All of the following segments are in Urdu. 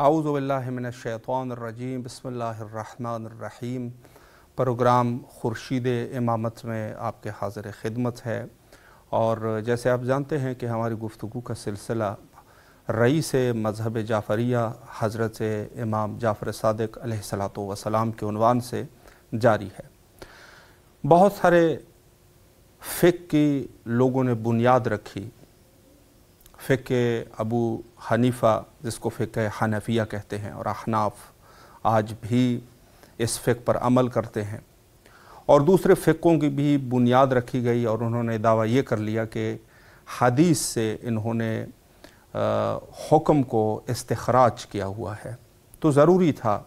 اعوذ باللہ من الشیطان الرجیم بسم اللہ الرحمن الرحیم۔ پروگرام خورشید امامت میں آپ کے حاضر خدمت ہے، اور جیسے آپ جانتے ہیں کہ ہماری گفتگو کا سلسلہ رئیس مذہب جعفریہ حضرت امام جعفر صادق علیہ السلام کے عنوان سے جاری ہے۔ بہت سارے فقہ کی لوگوں نے بنیاد رکھی، فقہ ابو حنیفہ جس کو فقہ حنفیہ کہتے ہیں، اور احناف آج بھی اس فقہ پر عمل کرتے ہیں، اور دوسرے فقہوں کی بھی بنیاد رکھی گئی، اور انہوں نے دعویٰ یہ کر لیا کہ حدیث سے انہوں نے حکم کو استخراج کیا ہوا ہے، تو ضروری تھا،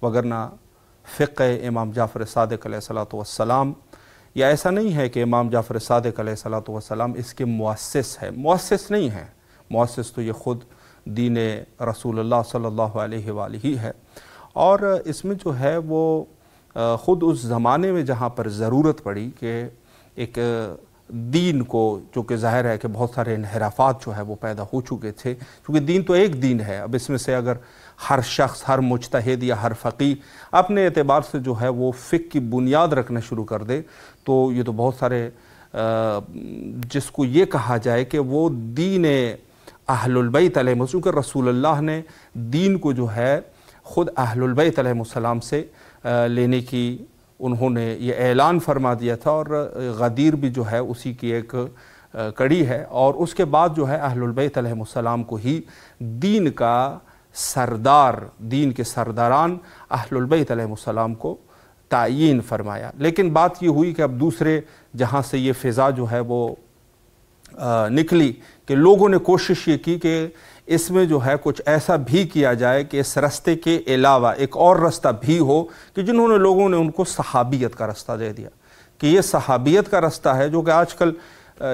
وگرنہ فقہ امام جعفر صادق علیہ السلام، یا ایسا نہیں ہے کہ امام جعفر صادق علیہ السلام اس کے مؤسس ہے، مؤسس نہیں ہے، مؤسس تو یہ خود دین رسول اللہ صلی اللہ علیہ وآلہ ہے، اور اس میں جو ہے وہ خود اس زمانے میں جہاں پر ضرورت پڑی کہ ایک دین کو، جو کہ ظاہر ہے کہ بہت سارے انحرافات جو ہے وہ پیدا ہو چکے تھے، کیونکہ دین تو ایک دین ہے، اب اس میں سے اگر ہر شخص، ہر مجتہد یا ہر فقیہ اپنے اعتبار سے جو ہے وہ فقہ کی بنیاد رکھنا شروع کر دے، تو یہ تو بہت سارے جس کو یہ کہا جائے کہ وہ دین اہل البیت علیہ السلام، کہ رسول اللہ نے دین کو جو ہے خود اہل البیت علیہ السلام سے لینے کی انہوں نے یہ اعلان فرما دیا تھا، اور غدیر بھی جو ہے اسی کی ایک کڑی ہے، اور اس کے بعد جو ہے اہل البیت علیہ السلام کو ہی دین کا سردار، دین کے سرداران اہل البیت علیہ السلام کو تعیین فرمایا۔ لیکن بات یہ ہوئی کہ اب دوسرے جہاں سے یہ فضا جو ہے وہ نکلی کہ لوگوں نے کوشش یہ کی کہ اس میں جو ہے کچھ ایسا بھی کیا جائے کہ اس رستے کے علاوہ ایک اور رستہ بھی ہو، کہ جنہوں نے لوگوں نے ان کو صحابیت کا رستہ دے دیا، کہ یہ صحابیت کا رستہ ہے، جو کہ آج کل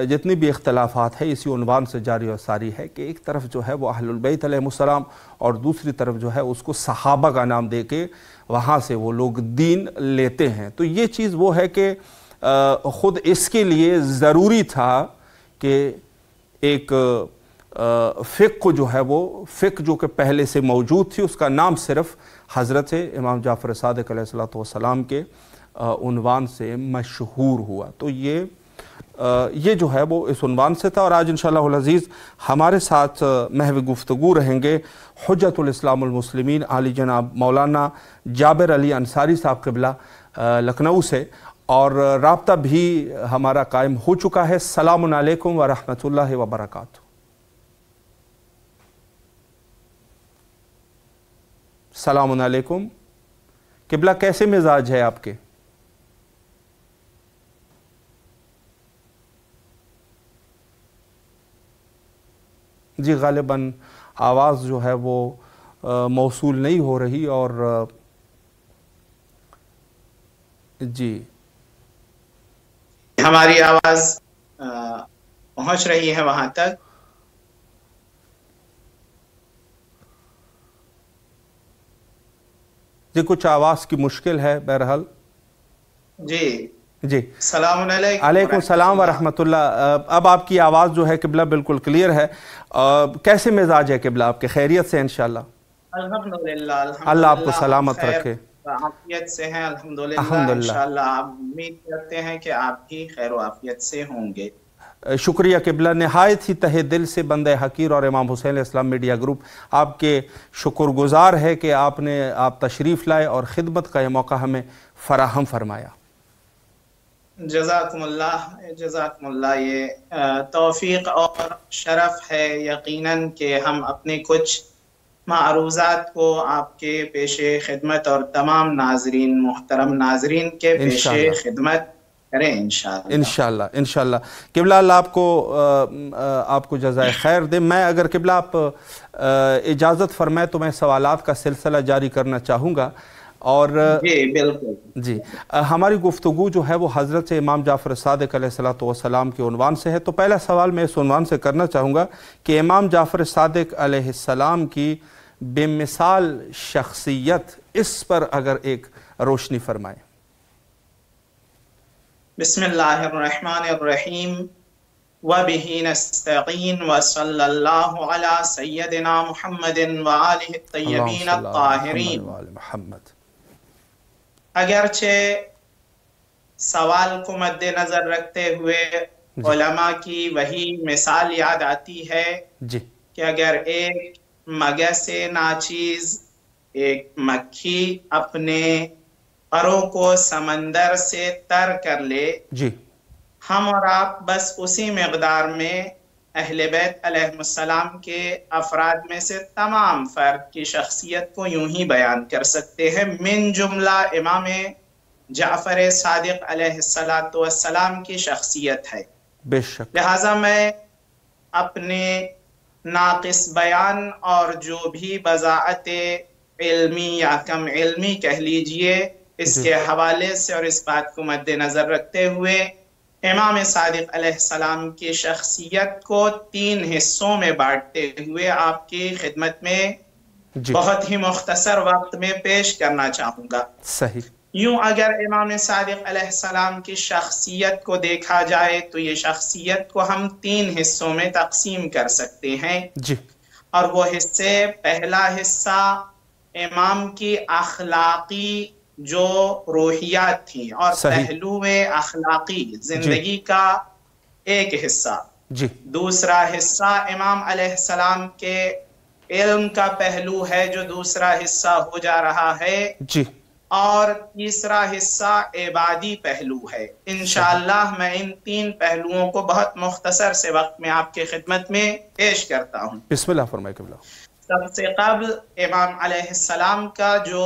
جتنی بھی اختلافات ہے اسی عنوان سے جاری و ساری ہے، کہ ایک طرف جو ہے وہ اہل البیت علیہ السلام، اور دوسری طرف جو ہے اس کو صحابہ کا نام دے کے وہاں سے وہ لوگ دین لیتے ہیں۔ تو یہ چیز وہ ہے کہ خود اس کے لیے ضروری تھا کہ ایک فقہ جو ہے وہ فقہ جو کہ پہلے سے موجود تھی، اس کا نام صرف حضرت امام جعفر صادق علیہ السلام کے عنوان سے مشہور ہوا۔ تو یہ جو ہے وہ اس عنوان سے تھا، اور آج انشاءاللہ العزیز ہمارے ساتھ محو گفتگو رہیں گے حجت الاسلام المسلمین عالی جناب مولانا جابر علی انصاری صاحب قبلہ لکھنؤ سے، اور رابطہ بھی ہمارا قائم ہو چکا ہے۔ السلام علیکم ورحمۃ اللہ وبرکاتہ۔ السلام علیکم قبلہ، کیسے مزاج ہے آپ کے؟ جی غالباً آواز جو ہے وہ موصول نہیں ہو رہی، اور جی ہماری آواز پہنچ رہی ہے وہاں تک؟ جی کچھ آواز کی مشکل ہے، بہرحال جی جی السلام علیکم۔ علیکم السلام ورحمۃ اللہ۔ اب آپ کی آواز جو ہے قبلہ بالکل کلیئر ہے۔ کیسے مزاج ہے قبلہ آپ کے؟ خیریت سے انشاءاللہ؟ الحمدللہ، اللہ آپ کو سلامت رکھے، عافیت سے ہیں الحمدللہ۔ انشاءاللہ آپ امید کرتے ہیں کہ آپ بھی خیر و عافیت سے ہوں گے۔ شکریہ قبلہ، نہایت ہی تہ دل سے بندہ حقیر اور امام حسین علیہ السلام میڈیا گروپ آپ کے شکر گزار ہے کہ آپ تشریف لائے اور خدمت کا یہ موقع ہمیں فراہم فرمایا۔ جزاکم اللہ، یہ توفیق اور شرف ہے یقیناً کہ ہم اپنے کچھ معروضات کو آپ کے پیش خدمت اور تمام ناظرین، محترم ناظرین کے پیش خدمت کریں انشاءاللہ۔ قبلہ اللہ آپ کو جزائے خیر دے۔ میں اگر قبلہ آپ اجازت فرمائے تو میں سوالات کا سلسلہ جاری کرنا چاہوں گا، اور جی بالکل جی ہماری گفتگو جو ہے وہ حضرت امام جعفر صادق علیہ السلام کے عنوان سے ہے۔ تو پہلا سوال میں اس عنوان سے کرنا چاہوں گا کہ امام جعفر صادق علیہ السلام کی بے مثال شخصیت، اس پر اگر ایک روشنی فرمائیں۔ بسم اللہ الرحمن الرحیم۔ وبه نستعین وصلی اللہ علی سیدنا محمد وآلہ الطیبین الطاہرین۔ محمد۔ اگرچہ سوال کو مد نظر رکھتے ہوئے علماء کی وہی مثال یاد آتی ہے جی کہ اگر ایک مگس ناچیز، ایک مکھی اپنے پروں کو سمندر سے تر کر لے، جی ہم اور آپ بس اسی مقدار میں اہل بیت علیہ السلام کے افراد میں سے تمام فرد کی شخصیت کو یوں ہی بیان کر سکتے ہیں، من جملہ امام جعفر صادق علیہ السلام کی شخصیت ہے۔ بے شک۔ لہٰذا میں اپنے ناقص بیان اور جو بھی بضاعت علمی یا کم علمی کہہ لیجئے اس کے حوالے سے اور اس بات کو مد نظر رکھتے ہوئے امام صادق علیہ السلام کی شخصیت کو 3 حصوں میں بانٹتے ہوئے آپ کی خدمت میں بہت ہی مختصر وقت میں پیش کرنا چاہوں گا۔ صحیح۔ یوں اگر امام صادق علیہ السلام کی شخصیت کو دیکھا جائے تو یہ شخصیت کو ہم 3 حصوں میں تقسیم کر سکتے ہیں جی، اور وہ حصے، پہلا حصہ امام کی اخلاقی جو روحیات تھیں اور پہلو اخلاقی زندگی کا ایک حصہ، جی، دوسرا حصہ امام علیہ السلام کے علم کا پہلو ہے جو دوسرا حصہ ہو جا رہا ہے، جی، اور تیسرا حصہ عبادی پہلو ہے۔ انشاءاللہ میں ان 3 پہلوؤں کو بہت مختصر سے وقت میں آپ کی خدمت میں پیش کرتا ہوں۔ بسم اللہ فرمائے قبلہ۔ سب سے قبل امام علیہ السلام کا جو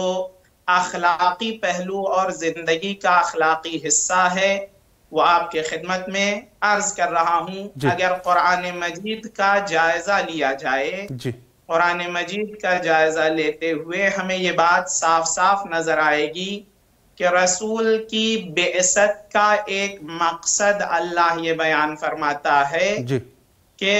اخلاقی پہلو اور زندگی کا اخلاقی حصہ ہے وہ آپ کے خدمت میں عرض کر رہا ہوں۔ اگر قرآن مجید کا جائزہ لیا جائے، جی، قرآن مجید کا جائزہ لیتے ہوئے ہمیں یہ بات صاف صاف نظر آئے گی کہ رسول کی بعثت کا ایک مقصد اللہ یہ بیان فرماتا ہے کہ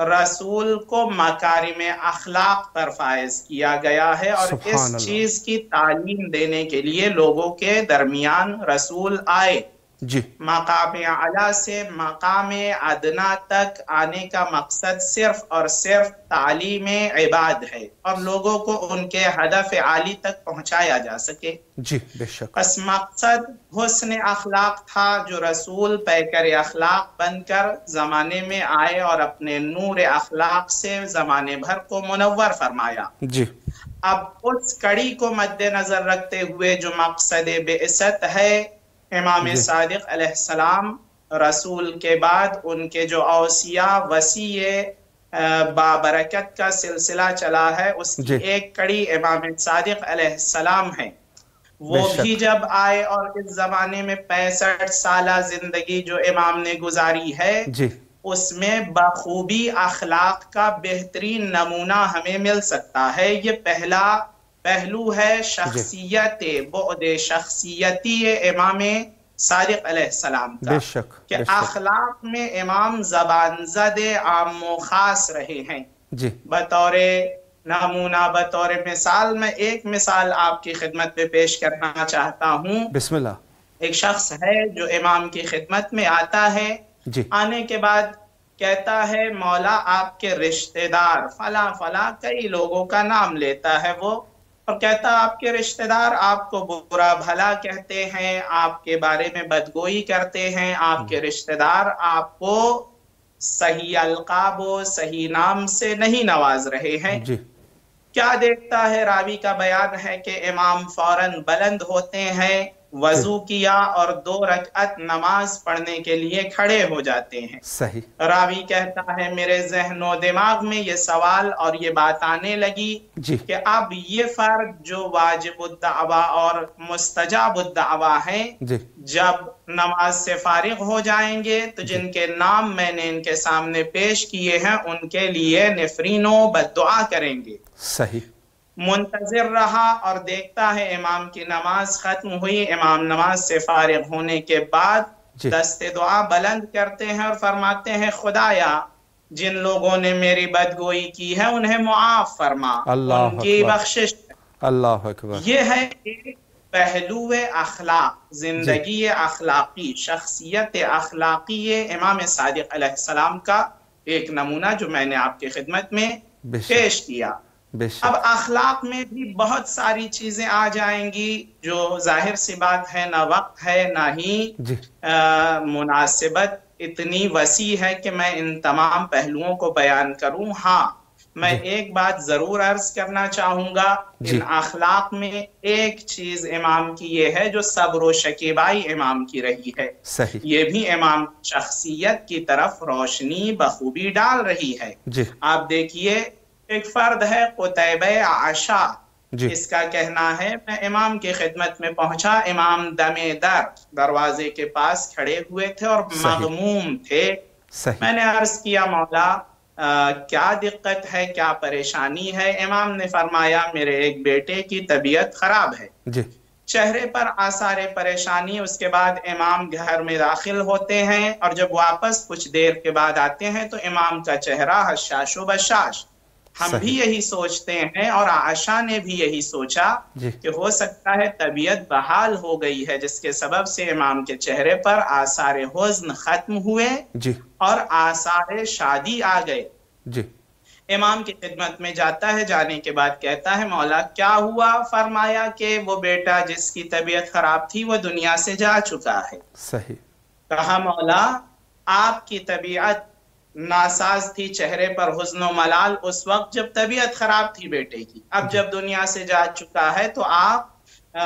رسول کو مکارم اخلاق پر فائز کیا گیا ہے، اور اس چیز کی تعلیم دینے کے لیے لوگوں کے درمیان رسول آئے۔ جی، مقام اعلیٰ سے مقام ادنا تک آنے کا مقصد صرف اور صرف تعلیم عباد ہے اور لوگوں کو ان کے ہدف عالی تک پہنچایا جا سکے۔ جی، بے شک۔ اس مقصد حسن اخلاق تھا جو رسول پیکر اخلاق بن کر زمانے میں آئے اور اپنے نور اخلاق سے زمانے بھر کو منور فرمایا۔ جی، اب اس کڑی کو مد نظر رکھتے ہوئے جو مقصد بعثت ہے، امام صادق علیہ السلام رسول کے بعد ان کے جو اوصیاء وسیع بابرکت کا سلسلہ چلا ہے اس کی ایک کڑی امام صادق علیہ السلام ہے۔ وہ بھی جب آئے اور اس زمانے میں 65 سالہ زندگی جو امام نے گزاری ہے اس میں بخوبی اخلاق کا بہترین نمونہ ہمیں مل سکتا ہے۔ یہ پہلا پہلو ہے شخصیت، بعد شخصیتی امام صادق علیہ السلام کا، کہ اخلاق میں امام زبان زد عام و خاص رہے ہیں۔ بطور نمونہ، بطور مثال، میں ایک مثال آپ کی خدمت میں پیش کرنا چاہتا ہوں۔ بسم اللہ۔ ایک شخص ہے جو امام کی خدمت میں آتا ہے، آنے کے بعد کہتا ہے مولا آپ کے رشتہ دار فلاں فلاں، کئی لوگوں کا نام لیتا ہے وہ، اور کہتا آپ کے رشتہ دار آپ کو برا بھلا کہتے ہیں، آپ کے بارے میں بدگوئی کرتے ہیں، آپ کے رشتہ دار آپ کو صحیح القاب و صحیح نام سے نہیں نواز رہے ہیں۔ کیا دیکھتا ہے؟ راوی کا بیان ہے کہ امام فوراً بلند ہوتے ہیں، وضو کیا اور 2 رکعت نماز پڑھنے کے لیے کھڑے ہو جاتے ہیں۔ صحیح۔ راوی کہتا ہے میرے ذہن و دماغ میں یہ سوال اور یہ بات آنے لگی کہ اب یہ فرد جو واجب الدعوہ اور مستجاب الدعوہ ہیں، جب نماز سے فارغ ہو جائیں گے تو جن کے نام میں نے ان کے سامنے پیش کیے ہیں ان کے لیے نفرین و بددعا کریں گے۔ صحیح۔ منتظر رہا اور دیکھتا ہے امام کی نماز ختم ہوئی، امام نماز سے فارغ ہونے کے بعد دست دعا بلند کرتے ہیں اور فرماتے ہیں خدایا جن لوگوں نے میری بدگوئی کی ہے انہیں معاف فرما، ان کی بخشش۔ اللہ اکبر۔ یہ ہے کہ پہلو اخلاق، زندگی اخلاقی، شخصیت اخلاقی امام صادق علیہ السلام کا ایک نمونہ جو میں نے آپ کی خدمت میں پیش کیا۔ اب اخلاق میں بھی بہت ساری چیزیں آ جائیں گی جو ظاہر سی بات ہے، نہ وقت ہے نہ ہی مناسبت اتنی وسیع ہے کہ میں ان تمام پہلوؤں کو بیان کروں۔ ہاں، میں ایک بات ضرور عرض کرنا چاہوں گا، ان اخلاق میں ایک چیز امام کی یہ ہے جو صبر و شکیبائی امام کی رہی ہے، یہ بھی امام شخصیت کی طرف روشنی بخوبی ڈال رہی ہے۔ آپ دیکھیے، ایک فرد ہے قتیبہ عشا، اس کا کہنا ہے میں امام کی خدمت میں پہنچا، امام دم در دروازے کے پاس کھڑے ہوئے تھے اور مغموم تھے۔ میں نے عرض کیا مولا کیا دقت ہے، کیا پریشانی ہے؟ امام نے فرمایا میرے ایک بیٹے کی طبیعت خراب ہے۔ چہرے پر آثار پریشانی۔ اس کے بعد امام گھر میں داخل ہوتے ہیں اور جب واپس کچھ دیر کے بعد آتے ہیں تو امام کا چہرہ حشاش و بشاش۔ ہم بھی یہی سوچتے ہیں اور عائشہ نے بھی یہی سوچا کہ ہو سکتا ہے طبیعت بحال ہو گئی ہے، جس کے سبب سے امام کے چہرے پر آثار حزن ختم ہوئے اور آثار شادی آ گئے۔ امام کی خدمت میں جاتا ہے، جانے کے بعد کہتا ہے مولا کیا ہوا؟ فرمایا کہ وہ بیٹا جس کی طبیعت خراب تھی وہ دنیا سے جا چکا ہے۔ کہا مولا آپ کی طبیعت ناساز تھی، چہرے پر حزن و ملال اس وقت جب طبیعت خراب تھی بیٹے کی، اب جب دنیا سے جا چکا ہے تو آپ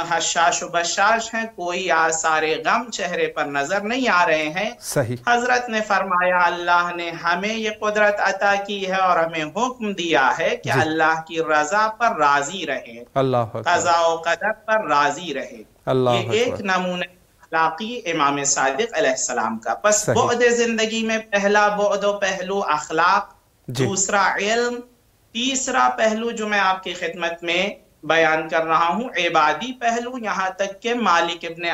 حشاش و بشاش ہیں، کوئی آثار غم چہرے پر نظر نہیں آ رہے ہیں۔ حضرت نے فرمایا اللہ نے ہمیں یہ قدرت عطا کی ہے اور ہمیں حکم دیا ہے کہ اللہ کی رضا پر راضی رہے، قضاء و قدر پر راضی رہے۔ یہ ایک نمونہ اخلاقی امام صادق علیہ السلام کا۔ پس بعد زندگی میں پہلا بعد و پہلو اخلاق، دوسرا علم، تیسرا پہلو جو میں آپ کی خدمت میں بیان کر رہا ہوں عبادی پہلو، یہاں تک کہ مالک ابن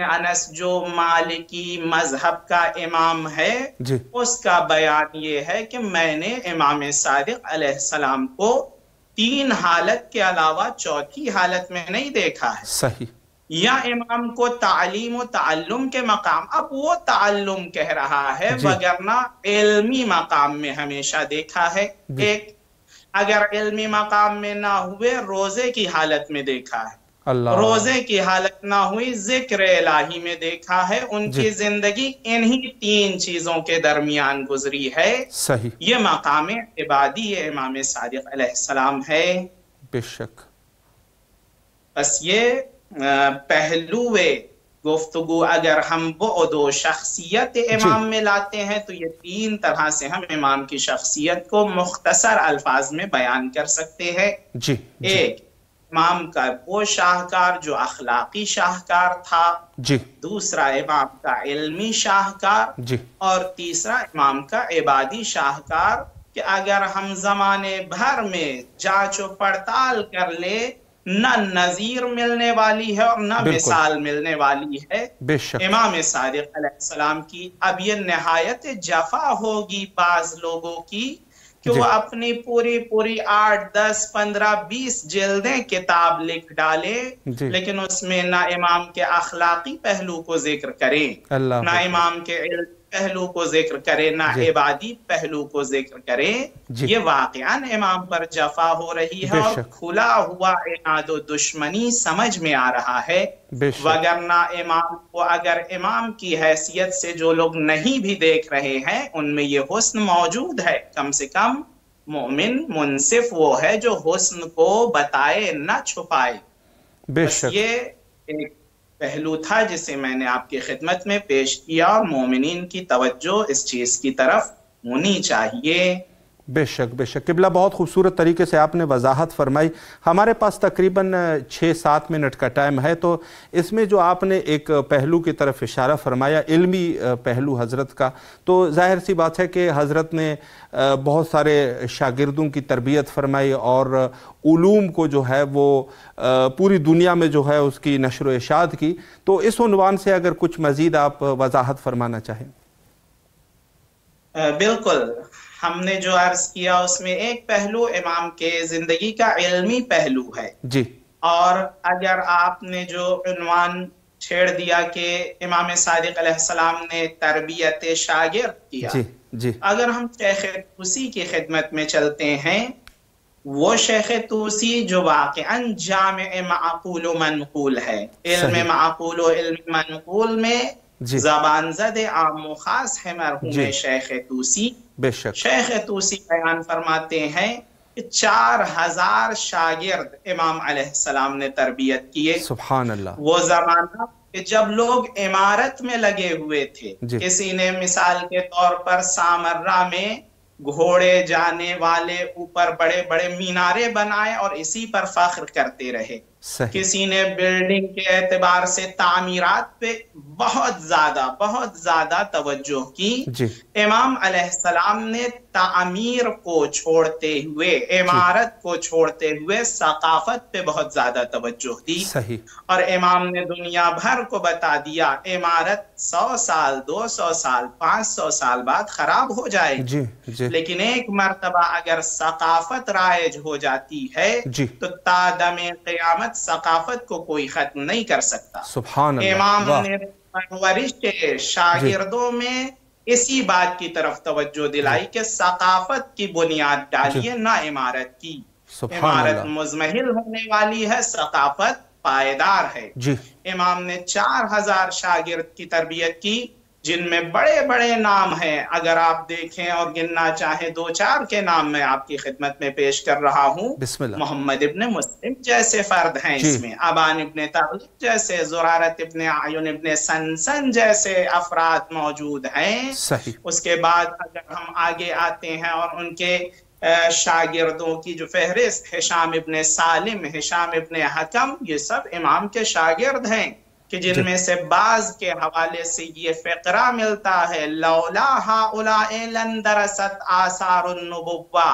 انس جو مالکی مذہب کا امام ہے، اس کا بیان یہ ہے کہ میں نے امام صادق علیہ السلام کو 3 حالت کے علاوہ چوتھی حالت میں نہیں دیکھا ہے۔ یا امام کو تعلیم و تعلم کے مقام، اب وہ تعلم کہہ رہا ہے وگرنہ علمی مقام میں ہمیشہ دیکھا ہے۔ ایک اگر علمی مقام میں نہ ہوئے روزے کی حالت میں دیکھا ہے، روزے کی حالت نہ ہوئی ذکر الہی میں دیکھا ہے۔ ان کی زندگی انہی 3 چیزوں کے درمیان گزری ہے۔ یہ مقام عبادی امام صادق علیہ السلام ہے۔ بے شک۔ بس یہ پہلو گفتگو اگر ہم بعد و شخصیت امام میں لاتے ہیں تو یہ 3 طرح سے ہم امام کی شخصیت کو مختصر الفاظ میں بیان کر سکتے ہیں۔ ایک، امام کا وہ شاہکار جو اخلاقی شاہکار تھا، دوسرا امام کا علمی شاہکار، اور تیسرا امام کا عبادی شاہکار کہ اگر ہم زمانے بھر میں جانچ و پڑتال کر لے نہ نظیر ملنے والی ہے اور نہ مثال ملنے والی ہے امام صادق علیہ السلام کی۔ اب یہ نہایت جفا ہوگی بعض لوگوں کی کہ وہ اپنی پوری 8، 10، 15، 20 جلدیں کتاب لکھ ڈالے، لیکن اس میں نہ امام کے اخلاقی پہلو کو ذکر کریں، نہ امام کے علم پہلو کو ذکر کرے، نہ عبادی پہلو کو ذکر کرے۔ یہ واقعاً امام پر جفا ہو رہی ہے اور کھلا ہوا عناد و دشمنی سمجھ میں آ رہا ہے۔ وگرنہ امام کو اگر امام کی حیثیت سے جو لوگ نہیں بھی دیکھ رہے ہیں ان میں یہ حسن موجود ہے، کم سے کم مومن منصف وہ ہے جو حسن کو بتائے نہ چھپائے۔ بس یہ ایک پہلو تھا جسے میں نے آپ کی خدمت میں پیش کیا، اور مومنین کی توجہ اس چیز کی طرف ہونی چاہیے۔ بے شک بے شک قبلہ، بہت خوبصورت طریقے سے آپ نے وضاحت فرمائی۔ ہمارے پاس تقریباً 6-7 منٹ کا ٹائم ہے، تو اس میں جو آپ نے ایک پہلو کی طرف اشارہ فرمایا، علمی پہلو حضرت کا، تو ظاہر سی بات ہے کہ حضرت نے بہت سارے شاگردوں کی تربیت فرمائی اور علوم کو جو ہے وہ پوری دنیا میں جو ہے اس کی نشر و اشاعت کی۔ تو اس عنوان سے اگر کچھ مزید آپ وضاحت فرمانا چاہیں۔ بالکل، ہم نے جو عرض کیا اس میں ایک پہلو امام کے زندگی کا علمی پہلو ہے، اور اگر آپ نے جو عنوان چھیڑ دیا کہ امام صادق علیہ السلام نے تربیت شاگرد کیا، جی اگر ہم شیخ طوسی کی خدمت میں چلتے ہیں، وہ شیخ طوسی جو واقعاً جامع معقول و منقول ہے، علم معقول و علم منقول میں زبان زد عام و خاص ہے مرحوم شیخ طوسی۔ بے شک شیخ طوسی بیان فرماتے ہیں کہ 4000 شاگرد امام علیہ السلام نے تربیت کیے۔ سبحان اللہ۔ وہ زمانہ کہ جب لوگ عمارت میں لگے ہوئے تھے، کسی نے مثال کے طور پر سامرہ میں گھوڑے جانے والے اوپر بڑے بڑے مینارے بنائے اور اسی پر فخر کرتے رہے، کسی نے بلڈنگ کے اعتبار سے تعمیرات پہ بہت زیادہ توجہ کی، امام علیہ السلام نے تعمیر کو چھوڑتے ہوئے، عمارت کو چھوڑتے ہوئے ثقافت پہ بہت زیادہ توجہ دی، اور امام نے دنیا بھر کو بتا دیا عمارت 100 سال 200 سال 500 سال بعد خراب ہو جائے گی، لیکن ایک مرتبہ اگر ثقافت رائج ہو جاتی ہے تو تا دم قیامت ثقافت کو کوئی ختم نہیں کر سکتا۔ سبحان اللہ۔ امام نے پرورش کے شاگردوں میں اسی بات کی طرف توجہ دلائی کہ ثقافت کی بنیاد ڈالیے، نہ عمارت کی۔ عمارت مزمحل ہونے والی ہے، ثقافت پائیدار ہے۔ امام نے 4000 شاگرد کی تربیت کی، جن میں بڑے بڑے نام ہیں، اگر آپ دیکھیں اور گننا چاہیں 2-4 کے نام میں آپ کی خدمت میں پیش کر رہا ہوں۔ محمد ابن مسلم جیسے فرد ہیں اس میں، ابان ابن تغلب جیسے، زرارت ابن عیون ابن سنسن جیسے افراد موجود ہیں۔ اس کے بعد اگر ہم آگے آتے ہیں اور ان کے شاگردوں کی جو فہرست، ہشام ابن سالم، ہشام ابن حکم، یہ سب امام کے شاگرد ہیں، کہ جن میں سے بعض کے حوالے سے یہ فقرہ ملتا ہے لولا ہؤلاء لندرست آثار النبوہ،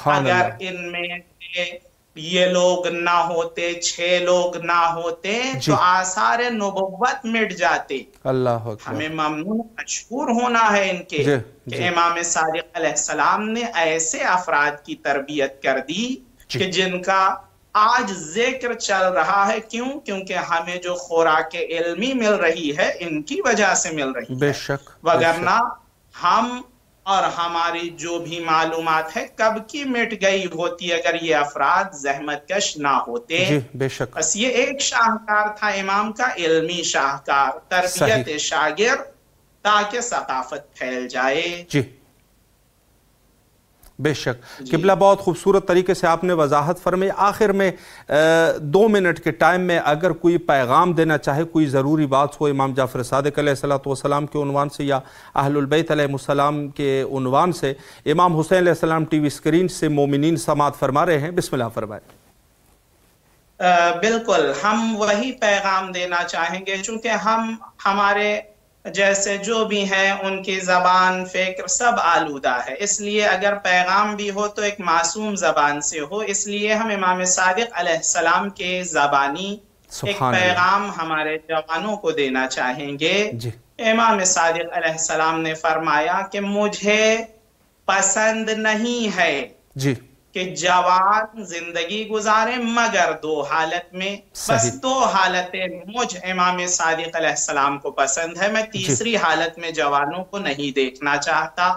اگر ان میں یہ لوگ نہ ہوتے، 6 لوگ نہ ہوتے تو آثار نبوت مٹ جاتے۔ اللہ ہمیں ممنون مشکور ہونا ہے ان کے کہ امام صادق علیہ السلام نے ایسے افراد کی تربیت کر دی کہ جن کا آج ذکر چل رہا ہے۔ کیوں؟ کیونکہ ہمیں جو خوراک علمی مل رہی ہے ان کی وجہ سے مل رہی ہے، بے شک، وگرنہ ہم اور ہماری جو بھی معلومات ہے کب کی مٹ گئی ہوتی اگر یہ افراد زحمت کش نہ ہوتے۔ بے شک۔ بس یہ ایک شاہکار تھا امام کا، علمی شاہکار، تربیت شاگرد تاکہ ثقافت پھیل جائے۔ بے شک قبلہ، بہت خوبصورت طریقے سے آپ نے وضاحت فرمائی۔ آخر میں 2 منٹ کے ٹائم میں اگر کوئی پیغام دینا چاہے، کوئی ضروری بات ہو امام جعفر صادق علیہ السلام کے عنوان سے یا اہل البیت علیہ السلام کے عنوان سے، امام حسین علیہ السلام ٹی وی سکرین سے مومنین سماعت فرما رہے ہیں، بسم اللہ فرمائیں۔ بالکل، ہم وہی پیغام دینا چاہیں گے، چونکہ ہمارے جیسے جو بھی ہیں ان کی زبان، فکر سب آلودہ ہے، اس لیے اگر پیغام بھی ہو تو ایک معصوم زبان سے ہو، اس لیے ہم امام صادق علیہ السلام کے زبانی ایک پیغام ہمارے جوانوں کو دینا چاہیں گے۔ امام صادق علیہ السلام نے فرمایا کہ مجھے پسند نہیں ہے کہ جوان زندگی گزارے مگر 2 حالت میں، بس 2 حالتیں مجھ امام صادق علیہ السلام کو پسند ہے، میں تیسری حالت میں جوانوں کو نہیں دیکھنا چاہتا۔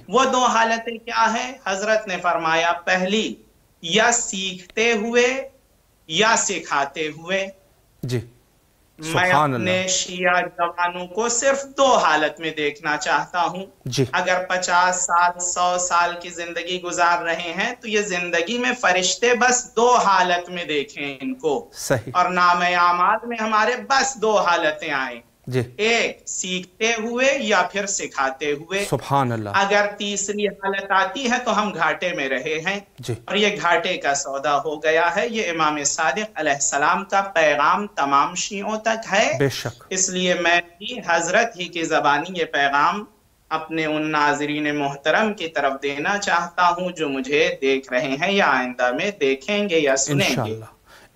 وہ 2 حالتیں کیا ہیں؟ حضرت نے فرمایا پہلی، یا سیکھتے ہوئے یا سکھاتے ہوئے۔ میں اپنے شیعہ جوانوں کو صرف 2 حالت میں دیکھنا چاہتا ہوں۔ اگر 50 سال 100 سال کی زندگی گزار رہے ہیں تو یہ زندگی میں فرشتے بس 2 حالت میں دیکھیں ان کو، اور نام اعمال میں ہمارے بس 2 حالتیں آئیں، ایک سیکھتے ہوئے یا پھر سکھاتے ہوئے۔ سبحان اللہ۔ اگر تیسری حالت آتی ہے تو ہم گھاٹے میں رہے ہیں، اور یہ گھاٹے کا سودا ہو گیا ہے۔ یہ امام صادق علیہ السلام کا پیغام تمام شیعوں تک ہے، بے شک، اس لیے میں بھی حضرت ہی کی زبانی یہ پیغام اپنے ان ناظرین محترم کی طرف دینا چاہتا ہوں جو مجھے دیکھ رہے ہیں یا آئندہ میں دیکھیں گے یا سنیں گے۔